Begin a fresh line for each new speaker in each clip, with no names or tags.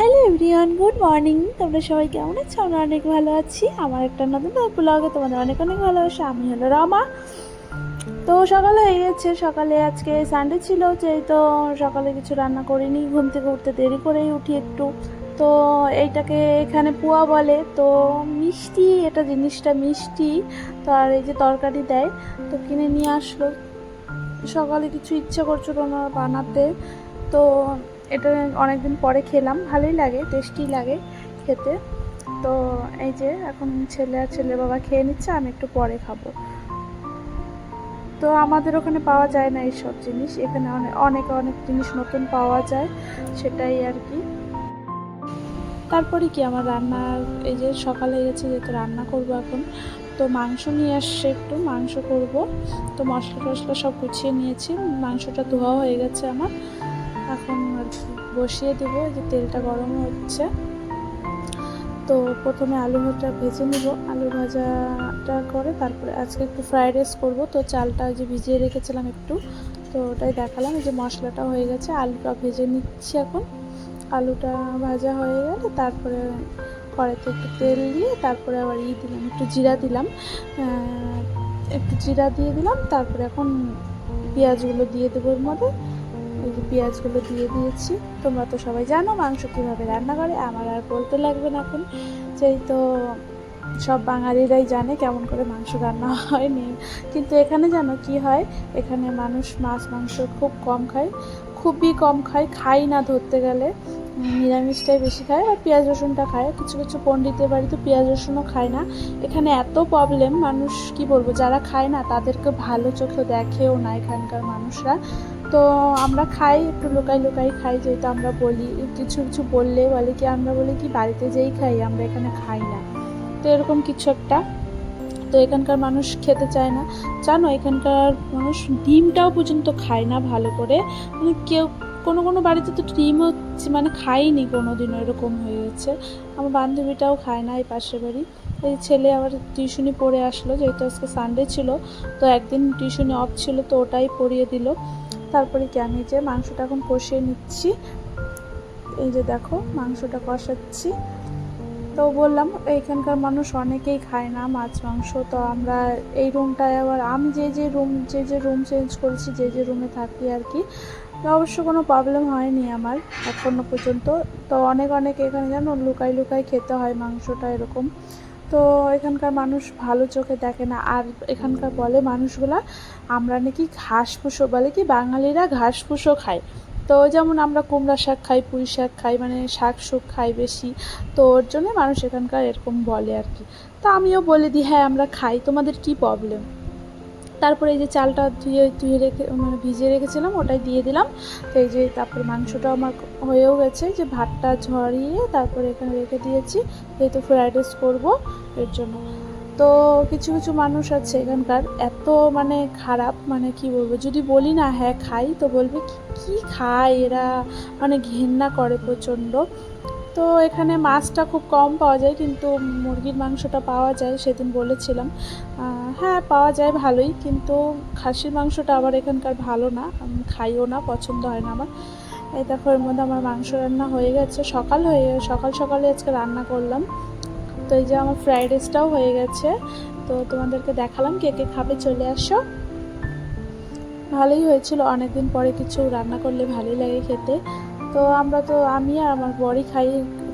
Hello everyone, good morning. তোমরা সবাই কেমন আছো? আমরা অনেক ভালো আছি। আমার একটা নতুন ব্লগে তোমাদের অনেক অনেক ভালোবাসা। আমি হলো রমা। তো সকালে হয়ে গেছে, সকালে আজকে সানডে ছিল, যেই তো সকালে কিছু রান্না করিনি, ঘুম থেকে উঠতে দেরি করেই উঠি একটু। তো এইটাকে এখানে পুয়া বলে। তো মিষ্টি, এটা জিনিসটা মিষ্টি। তো আর এই যে তরকারি দেয়, তো কিনে নিয়ে আসলো। সকালে কিছু ইচ্ছা করছিল না বানাতে, তো এটা অনেকদিন পরে খেলাম, ভালোই লাগে, টেস্টি লাগে খেতে। তো এই যে এখন ছেলে আর ছেলে বাবা খেয়ে নিচ্ছে, আমি একটু পরে খাবো। তো আমাদের ওখানে পাওয়া যায় না এইসব জিনিস, এখানে অনেক অনেক অনেক জিনিস নতুন পাওয়া যায়, সেটাই আর কি। তারপরে কি আমার রান্নার, এই যে সকাল হয়ে গেছে, যেহেতু রান্না করব এখন। তো মাংস নিয়ে আসছে, একটু মাংস করব। তো মশলা টশলা সব গুছিয়ে নিয়েছি, মাংসটা ধোয়া হয়ে গেছে আমার। এখন বসিয়ে দেবো, এই যে তেলটা গরম হচ্ছে। তো প্রথমে আলু ভাজা ভেজে নেব, আলু ভাজাটা করে তারপরে আজকে একটু ফ্রাইড রাইস করবো। তো চালটা যে ভিজিয়ে রেখেছিলাম একটু, তো ওটাই দেখালাম। এই যে মশলাটা হয়ে গেছে, আলুটা ভেজে নিচ্ছি এখন। আলুটা ভাজা হয়ে গেলে তারপরে কড়াইতে একটু তেল দিয়ে তারপরে আবার দিলাম, একটু জিরা দিলাম, একটু জিরা দিয়ে দিলাম। তারপরে এখন পেঁয়াজগুলো দিয়ে দেবো এর মধ্যে। এই যে পেঁয়াজগুলো দিয়ে দিয়েছি। তোমরা তো সবাই জানো মাংস কীভাবে রান্না করে, আমার আর বলতে লাগবে না এখন, যেই তো সব বাঙালিরাই জানে কেমন করে মাংস রান্না হয়। কিন্তু এখানে জানো কি হয়, এখানে মানুষ মাছ মাংস খুব কম খায়, খুবই কম খায়, খাই না ধরতে গেলে। নিরামিষটাই বেশি খায়, আর পেঁয়াজ রসুনটা খায়। কিছু কিছু পণ্ডিতের বাড়িতে পেঁয়াজ রসুনও খায় না। এখানে এত প্রবলেম, মানুষ কি বলবো, যারা খায় না তাদেরকে ভালো চোখে দেখেও না এখানকার মানুষরা। তো আমরা খাই, একটু লুকাই লুকাই খাই, যেহেতু আমরা বলি, কিছু কিছু বললে বলে কি, আমরা বলি কি বাড়িতে যেই খাই, আমরা এখানে খাই না। তো এরকম কিছু একটা। তো এখানকার মানুষ খেতে চায় না, জানো, এখানকার মানুষ ডিমটাও পর্যন্ত খায় না ভালো করে। মানে কেউ কোনো কোনো বাড়িতে তো ডিমও মানে খায়নি কোনো দিনও, এরকম হয়ে গেছে। আমার বান্ধবীটাও খায় না, এই পাশের বাড়ি। এই ছেলে আবার টিউশনি পড়ে আসলো, যেহেতু আজকে সানডে ছিল, তো একদিন টিউশনি অফ ছিল, তো ওটাই পড়িয়ে দিল। তারপরে কি আমি যে মাংসটা এখন কষিয়ে নিচ্ছি, এই যে দেখো মাংসটা কষাচ্ছি। তো বললাম এখানকার মানুষ অনেকেই খায় না মাছ মাংস। তো আমরা এই রুমটায় আবার, আমি যে রুম চেঞ্জ করেছি, যে রুমে থাকি আর কি, অবশ্য কোনো প্রবলেম হয়নি আমার এখনও পর্যন্ত। তো অনেক অনেক এখানে জানো লুকাই লুকাই খেতে হয় মাংসটা, এরকম। তো এখানকার মানুষ ভালো চোখে দেখে না। আর এখানকার বলে মানুষগুলা, আমরা নাকি ঘাস ফুসো, বলে কি বাঙালিরা ঘাস ফুসো খায়। তো যেমন আমরা কুমড়া শাক খাই, পুঁই শাক খাই, মানে শাক শুক খাই বেশি। তো ওর জন্য মানুষ এখানকার এরকম বলে আর কি। তো আমিও বলে দিই, হ্যাঁ আমরা খাই, তোমাদের কি প্রবলেম। তারপরে এই যে চালটা ধুয়ে রেখে, মানে ভিজিয়ে রেখেছিলাম, ওটাই দিয়ে দিলাম। তো এই যে তারপরে মাংসটা আমার হয়েও গেছে, যে ভাতটা ঝরিয়ে তারপরে এখানে রেখে দিয়েছি, যেহেতু ফ্রাইড রাইস করবো এর জন্য। তো কিছু কিছু মানুষ আছে এখানকার এত মানে খারাপ, মানে কি বলবো, যদি বলি না হ্যাঁ খাই, তো বলবে কি খায় এরা, মানে ঘেন্না করে প্রচণ্ড। তো এখানে মাছটা খুব কম পাওয়া যায়, কিন্তু মুরগির মাংসটা পাওয়া যায়, সেদিন বলেছিলাম। হ্যাঁ পাওয়া যায় ভালোই, কিন্তু খাসির মাংসটা আবার এখানকার ভালো না, আমি খাইও না, পছন্দ হয় না আমার। এই দেখো এর মধ্যে আমার মাংস রান্না হয়ে গেছে, সকাল সকালে আজকে রান্না করলাম। তো এই যে আমার ফ্রাইড রাইসটাও হয়ে গেছে। তো তোমাদেরকে দেখালাম, কে কে খাবে চলে আসো। ভালোই হয়েছিল, অনেকদিন পরে কিছু রান্না করলে ভালোই লাগে খেতে। তো আমি আর আমার বরই খাই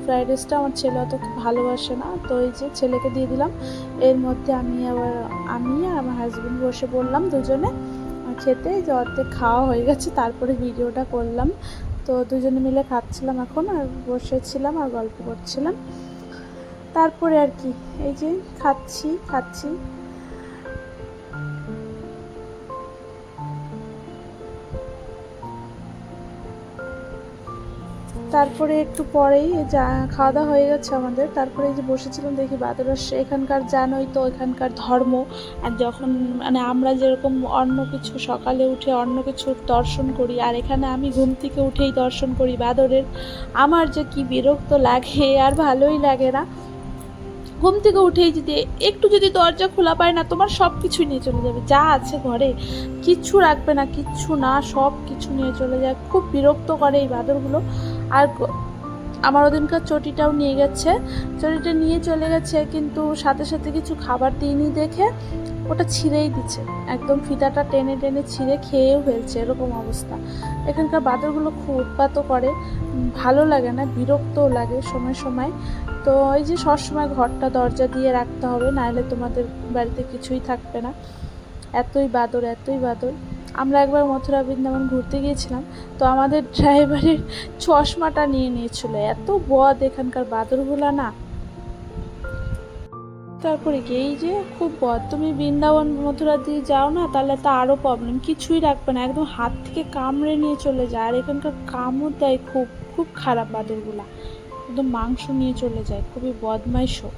ফ্রাইড রাইসটা, আমার ছেলে অত ভালোবাসে না। তো এই যে ছেলেকে দিয়ে দিলাম। এর মধ্যে আমি আর আমার হাজব্যান্ড বসে পড়লাম দুজনে খেতে। যে অর্ধেক খাওয়া হয়ে গেছে, তারপরে ভিডিওটা করলাম। তো দুজনে মিলে খাচ্ছিলাম এখন, আর বসেছিলাম আর গল্প করছিলাম। তারপরে আর কি, এই যে খাচ্ছি। তারপরে একটু পরেই খাওয়া দাওয়া হয়ে গেছে আমাদের। তারপরে এই যে বসেছিলাম, দেখি বাদর আসছে। এখানকার জানোই তো এখানকার ধর্ম, আর যখন মানে আমরা যেরকম অন্য কিছু সকালে উঠে অন্য কিছুর দর্শন করি, আর এখানে আমি ঘুম থেকে উঠেই দর্শন করি বাদরের। আমার যে কি বিরক্ত লাগে, আর ভালোই লাগে না। ঘুম থেকে উঠেই যদি দরজা খোলা পায় না, তোমার সব কিছুই নিয়ে চলে যাবে, যা আছে ঘরে কিচ্ছু রাখবে না, কিচ্ছু না, সব কিছু নিয়ে চলে যায়। খুব বিরক্ত করে এই বাঁদরগুলো। আর আমার ওদিনকার চটিটাও নিয়ে গেছে, চটিটা নিয়ে চলে গেছে, কিন্তু সাথে সাথে কিছু খাবার দিইনি দেখে ওটা ছিঁড়েই দিচ্ছে, একদম ফিতাটা টেনে টেনে ছিঁড়ে খেয়েও ফেলছে, এরকম অবস্থা। এখানকার বাদরগুলো খুব উৎপাতও করে, ভালো লাগে না, বিরক্তও লাগে সময় সময়। তো এই যে সবসময় ঘরটা দরজা দিয়ে রাখতে হবে, নাহলে তোমাদের বাড়িতে কিছুই থাকবে না, এতই বাদর এতই বাদর। আমরা একবার মথুরা বৃন্দাবন ঘুরতে গিয়েছিলাম, তো আমাদের ড্রাইভারের চশমাটা নিয়ে নিয়েছিল, এত বদ এখানকার বাদরগুলো না। তারপরে কি এই যে খুব বদ, তুমি বৃন্দাবন মথুরা দিয়ে যাও না, তাহলে তো আরও প্রবলেম, কিছুই রাখবে না, একদম হাত থেকে কামড়ে নিয়ে চলে যায়। আর এখানকার কামড় দেয়, খুব খুব খারাপ বাদরগুলা, একদম মাংস নিয়ে চলে যায়, খুবই বদমাইশও।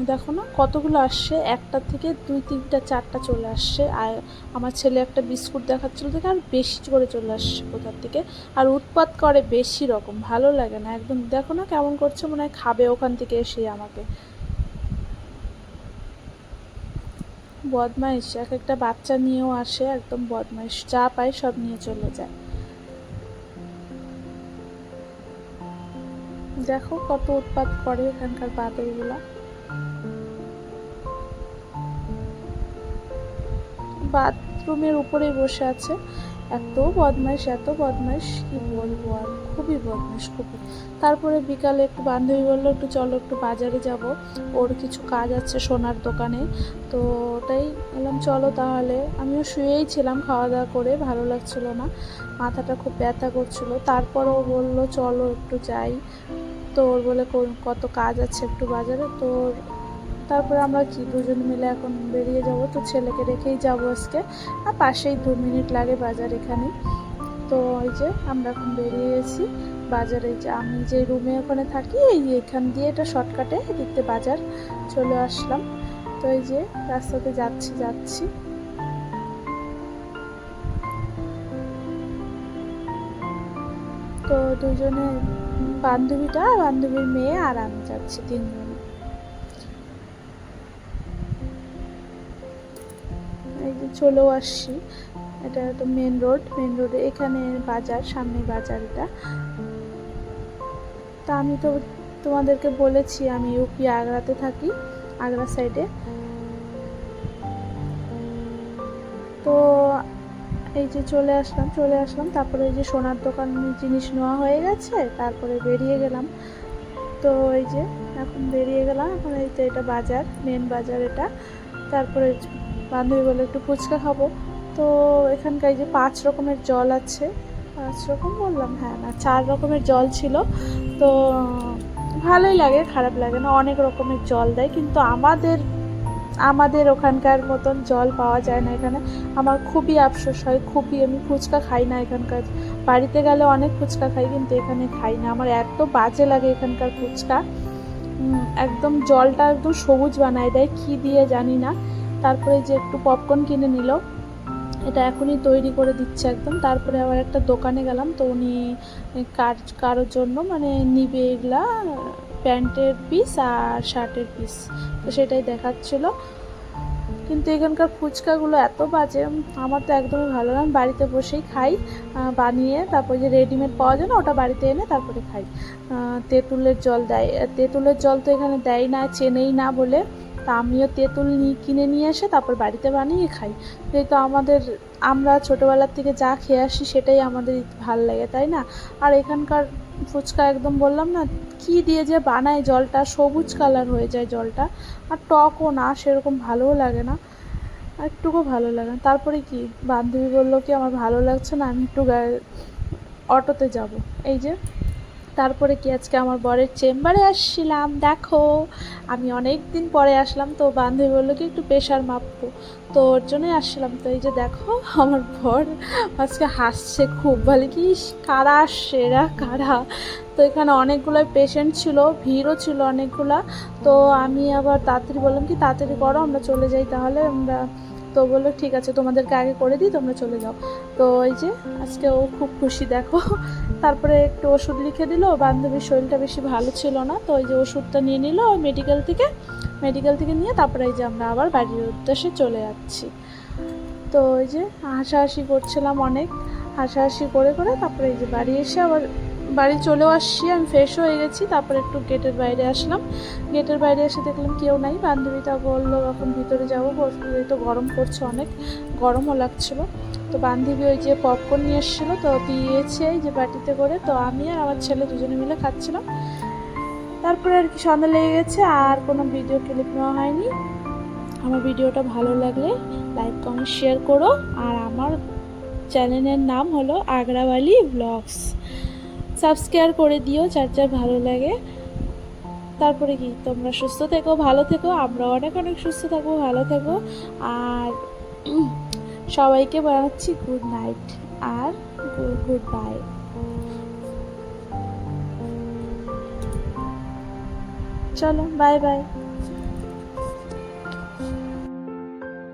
দেখো না কতগুলো আসছে, একটা থেকে 2, 3, 4টা চলে আসছে। আর আমার ছেলে একটা বিস্কুট দেখাচ্ছিল দেখে আর বেশি করে চলে আসছে কোথার থেকে, আর উৎপাত করে বেশি রকম, ভালো লাগে না একদম। দেখো না কেমন করছে, মনে হয় খাবে ওখান থেকে এসে আমাকে। বদমাইশ, এক একটা বাচ্চা নিয়েও আসে, একদম বদমাইশ, যা পায় সব নিয়ে চলে যায়। দেখো কত উৎপাত করে এখানকার বাদরগুলা। বাথরুমের উপরেই বসে আছে, এত বদমাইশ এত বদমাইশ, কি বলবো আর, খুবই বদমাইশ খুবই। তারপরে বিকালে একটু বান্ধবী বললো একটু চলো একটু বাজারে যাব, ওর কিছু কাজ আছে সোনার দোকানে, তো ওটাই বললাম চলো তাহলে। আমিও শুয়েই ছিলাম, খাওয়া দাওয়া করে ভালো লাগছিল না, মাথাটা খুব ব্যথা করছিল, তারপরেও বললো চলো একটু যাই। তো ওর বলে কত কাজ আছে একটু বাজারে, তো তারপরে আমরা কি দুজন মিলে এখন বেরিয়ে যাব। তো ছেলেকে রেখেই যাবো আজকে, আর পাশেই 2 মিনিট লাগে বাজার এখানে। তো ওই যে আমরা এখন বেরিয়ে গেছি বাজারে, যে আমি যে রুমে ওখানে থাকি এখান দিয়ে এটা শর্টকাটে দেখতে বাজার চলে আসলাম। তো এই যে রাস্তাতে যাচ্ছি তো দুজনে, বান্ধবীর মেয়ে আর আমি যাচ্ছি, 3 জন। এই যে চলেও আসছি, এটা তো মেন রোডে এখানে বাজার, সামনে বাজার এটা। তা আমি তো তোমাদেরকে বলেছি আমি ইউপি আগ্রাতে থাকি, আগ্রা সাইডে। তো এই যে চলে আসলাম, তারপরে এই যে সোনার দোকানে জিনিস নেওয়া হয়ে গেছে, তারপরে বেরিয়ে গেলাম। তো এই যে এখন বেরিয়ে গেলাম, এখন এই তো এটা বাজার, মেন বাজার এটা। তারপরে বান্ধবী বলে একটু ফুচকা খাবো, তো এখানকার এই যে 5 রকমের জল আছে, 5 রকম বললাম, হ্যাঁ না 4 রকমের জল ছিল। তো ভালোই লাগে, খারাপ লাগে না, অনেক রকমের জল দেয়, কিন্তু আমাদের ওখানকার মতন জল পাওয়া যায় না এখানে। আমার খুবই আফসোস হয়, খুবই, আমি ফুচকা খাই না এখানকার, বাড়িতে গেলে অনেক ফুচকা খাই, কিন্তু এখানে খাই না, আমার এত বাজে লাগে এখানকার ফুচকা। একদম জলটা একদম সবুজ বানায় দেয়, কী দিয়ে জানি না। তারপরে যে একটু পপকর্ন কিনে নিল, এটা এখনই তৈরি করে দিচ্ছে একদম। তারপরে আবার একটা দোকানে গেলাম, তো উনি কারোর জন্য মানে নিবে এগুলা, প্যান্টের পিস আর শার্টের পিস, তো সেটাই দেখাচ্ছিল। কিন্তু এখানকার ফুচকাগুলো এত বাজে, আমার তো একদমই ভালো লাগে, আমি বাড়িতে বসেই খাই বানিয়ে, তারপর যে রেডিমেড পাওয়া যায় না ওটা বাড়িতে এনে তারপরে খাই। তেঁতুলের জল দেয়, তেঁতুলের জল তো এখানে দেয় না, চেনেই না বলে, তা আমিও তেঁতুল কিনে নিয়ে এসে তারপর বাড়িতে বানিয়ে খাই। যেহেতু আমরা ছোটোবেলার থেকে যা খেয়ে আসি সেটাই আমাদের ভাল লাগে, তাই না? আর এখানকার ফুচকা একদম বললাম না, কি দিয়ে যে বানায়, জলটা সবুজ কালার হয়ে যায় জলটা, আর টকও না সেরকম, ভালোও লাগে না, একটুকু ভালো লাগে না। তারপরে কি বান্ধবী বললো কি আমার ভালো লাগছে না, আমি একটু অটোতে যাব। এই যে তারপরে কি আজকে আমার বরের চেম্বারে আসছিলাম, দেখো আমি অনেক দিন পরে আসলাম, তো বান্ধবী বললো কি একটু প্রেশার মাপবো, তো ওর জন্যই আসছিলাম। তো এই যে দেখো আমার বর আজকে হাসছে খুব, বলে কি কারা আসছে, এরা কারা। তো এখানে অনেকগুলো পেশেন্ট ছিল, ভিড়ও ছিল অনেকগুলা। তো আমি আবার তাড়াতাড়ি বললাম কি তাড়াতাড়ি করো, আমরা চলে যাই তাহলে আমরা। তো বললো ঠিক আছে তোমাদেরকে আগে করে দিই, তোমরা চলে যাও। তো এই যে আজকে ও খুব খুশি দেখো। তারপরে একটু ওষুধ লিখে দিল, বান্ধবীর শরীরটা বেশি ভালো ছিল না, তো ওই যে ওষুধটা নিয়ে নিল মেডিকেল থেকে নিয়ে তারপরে এই যে আমরা আবার বাড়ির উদ্দেশ্যে চলে যাচ্ছি। তো ওই যে হাসাহাসি করছিলাম অনেক, হাসাহাসি করে তারপরে এই যে বাড়ি এসে আবার বাড়ি চলেও আসছি, আমি ফ্রেশ হয়ে গেছি। তারপরে একটু গেটের বাইরে আসলাম, গেটের বাইরে এসে দেখলাম কেউ নাই। বান্ধবীটা বললো এখন ভিতরে যাবো, তো গরম করছে, অনেক গরমও লাগছিলো। তো বান্ধবী ওই যে পপকর্ন নিয়ে এসেছিলো, তো দিয়েছে এই যে বাটিতে করে। তো আমি আর আমার ছেলে দুজনে মিলে খাচ্ছিলাম। তারপরে আর কি সন্ধ্যা লেগে গেছে, আর কোনো ভিডিও ক্লিপ নেওয়া হয়নি। আমার ভিডিওটা ভালো লাগলে লাইক কমেন্ট শেয়ার করো। আর আমার চ্যানেলের নাম হলো আগ্রাবালি ব্লগস, সাবস্ক্রাইব করে দিও যার যার ভালো লাগে। তারপরে কি, তোমরা সুস্থ থেকো, ভালো থেকো, আমরা অনেক অনেক সুস্থ থাকবো, ভালো থেকো। আর সবাইকে বানাচ্ছি গুড নাইট আর গুড বাই। চলো বাই বাই।